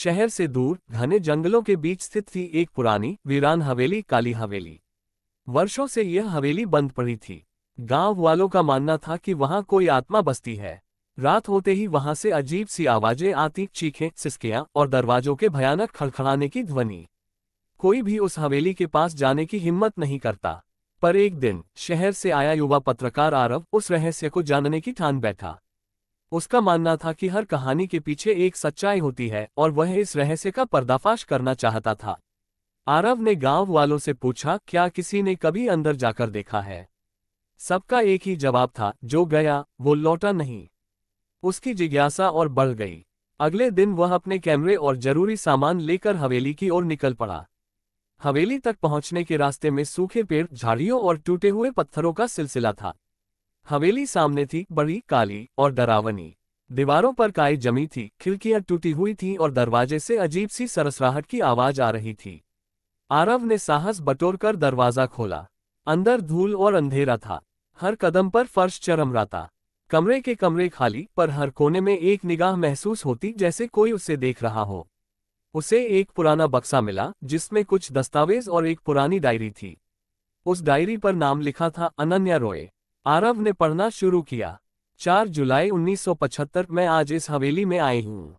शहर से दूर घने जंगलों के बीच स्थित थी एक पुरानी वीरान हवेली, काली हवेली। वर्षों से यह हवेली बंद पड़ी थी। गांव वालों का मानना था कि वहां कोई आत्मा बसती है। रात होते ही वहां से अजीब सी आवाजें आती, चीखें, सिसकियां और दरवाजों के भयानक खड़खड़ाने की ध्वनि। कोई भी उस हवेली के पास जाने की हिम्मत नहीं करता। पर एक दिन शहर से आया युवा पत्रकार आरव उस रहस्य को जानने की ठान बैठा। उसका मानना था कि हर कहानी के पीछे एक सच्चाई होती है और वह इस रहस्य का पर्दाफाश करना चाहता था। आरव ने गांव वालों से पूछा, क्या किसी ने कभी अंदर जाकर देखा है? सबका एक ही जवाब था, जो गया वो लौटा नहीं। उसकी जिज्ञासा और बढ़ गई। अगले दिन वह अपने कैमरे और जरूरी सामान लेकर हवेली की ओर निकल पड़ा। हवेली तक पहुंचने के रास्ते में सूखे पेड़, झाड़ियों और टूटे हुए पत्थरों का सिलसिला था। हवेली सामने थी, बड़ी, काली और डरावनी। दीवारों पर काई जमी थी, खिड़कियां टूटी हुई थीं और दरवाजे से अजीब सी सरसराहट की आवाज आ रही थी। आरव ने साहस बटोरकर दरवाजा खोला। अंदर धूल और अंधेरा था। हर कदम पर फर्श चरमराता। कमरे के कमरे खाली, पर हर कोने में एक निगाह महसूस होती, जैसे कोई उसे देख रहा हो। उसे एक पुराना बक्सा मिला जिसमें कुछ दस्तावेज और एक पुरानी डायरी थी। उस डायरी पर नाम लिखा था, अनन्या रॉय। आरव ने पढ़ना शुरू किया। 4 जुलाई 1975 में आज इस हवेली में आई हूँ।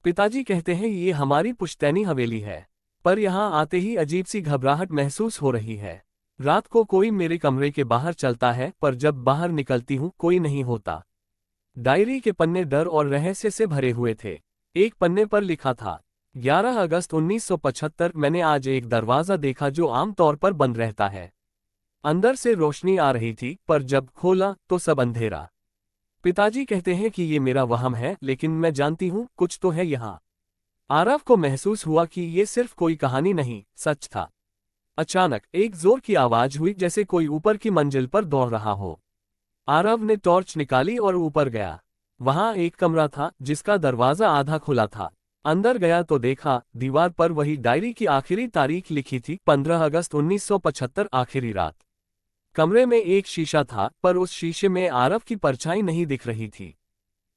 पिताजी कहते हैं ये हमारी पुश्तैनी हवेली है, पर यहाँ आते ही अजीब सी घबराहट महसूस हो रही है। रात को कोई मेरे कमरे के बाहर चलता है, पर जब बाहर निकलती हूँ कोई नहीं होता। डायरी के पन्ने डर और रहस्य से भरे हुए थे। एक पन्ने पर लिखा था, 11 अगस्त 1975 मैंने आज एक दरवाजा देखा जो आमतौर पर बंद रहता है। अंदर से रोशनी आ रही थी, पर जब खोला तो सब अंधेरा। पिताजी कहते हैं कि ये मेरा वहम है, लेकिन मैं जानती हूँ कुछ तो है यहाँ। आरव को महसूस हुआ कि ये सिर्फ कोई कहानी नहीं, सच था। अचानक एक जोर की आवाज हुई, जैसे कोई ऊपर की मंजिल पर दौड़ रहा हो। आरव ने टॉर्च निकाली और ऊपर गया। वहां एक कमरा था जिसका दरवाजा आधा खुला था। अंदर गया तो देखा, दीवार पर वही डायरी की आखिरी तारीख लिखी थी, 15 अगस्त 1975, आखिरी रात। कमरे में एक शीशा था, पर उस शीशे में आरव की परछाई नहीं दिख रही थी।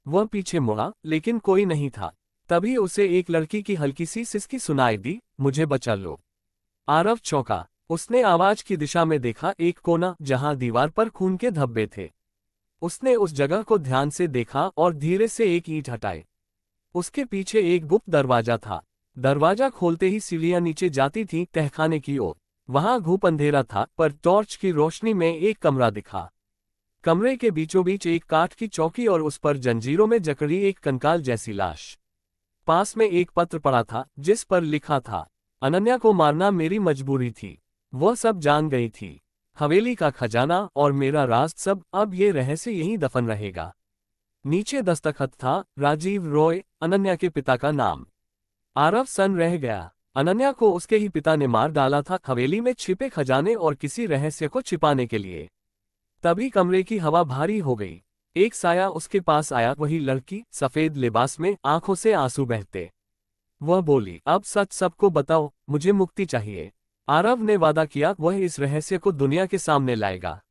वह पीछे मुड़ा, लेकिन कोई नहीं था। तभी उसे एक लड़की की हल्की सी सिसकी सुनाई दी, मुझे बचा लो। आरव चौंका। उसने आवाज की दिशा में देखा, एक कोना जहां दीवार पर खून के धब्बे थे। उसने उस जगह को ध्यान से देखा और धीरे से एक ईंट हटाई। उसके पीछे एक गुप्त दरवाजा था। दरवाजा खोलते ही सीढ़ियां नीचे जाती थीं, तहखाने की ओर। वहां घूप अंधेरा था, पर टॉर्च की रोशनी में एक कमरा दिखा। कमरे के बीचों बीच एक काठ की चौकी और उस पर जंजीरों में जकड़ी एक कंकाल जैसी लाश। पास में एक पत्र पड़ा था जिस पर लिखा था, अनन्या को मारना मेरी मजबूरी थी। वह सब जान गई थी। हवेली का खजाना और मेरा राज, सब, अब ये रहस्य यहीं दफन रहेगा। नीचे दस्तखत था, राजीव रॉय, अनन्या के पिता का नाम। आरव सन रह गया। अनन्या को उसके ही पिता ने मार डाला था, हवेली में छिपे खजाने और किसी रहस्य को छिपाने के लिए। तभी कमरे की हवा भारी हो गई। एक साया उसके पास आया, वही लड़की, सफेद लिबास में, आंखों से आंसू बहते। वह बोली, अब सच सबको बताओ, मुझे मुक्ति चाहिए। आरव ने वादा किया, वह इस रहस्य को दुनिया के सामने लाएगा।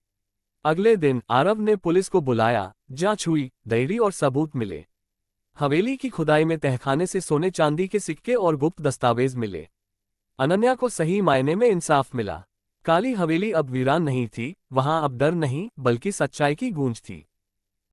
अगले दिन आरव ने पुलिस को बुलाया। जांच हुई, डायरी और सबूत मिले। हवेली की खुदाई में तहखाने से सोने चांदी के सिक्के और गुप्त दस्तावेज मिले। अनन्या को सही मायने में इंसाफ मिला। काली हवेली अब वीरान नहीं थी, वहां अब डर नहीं, बल्कि सच्चाई की गूंज थी।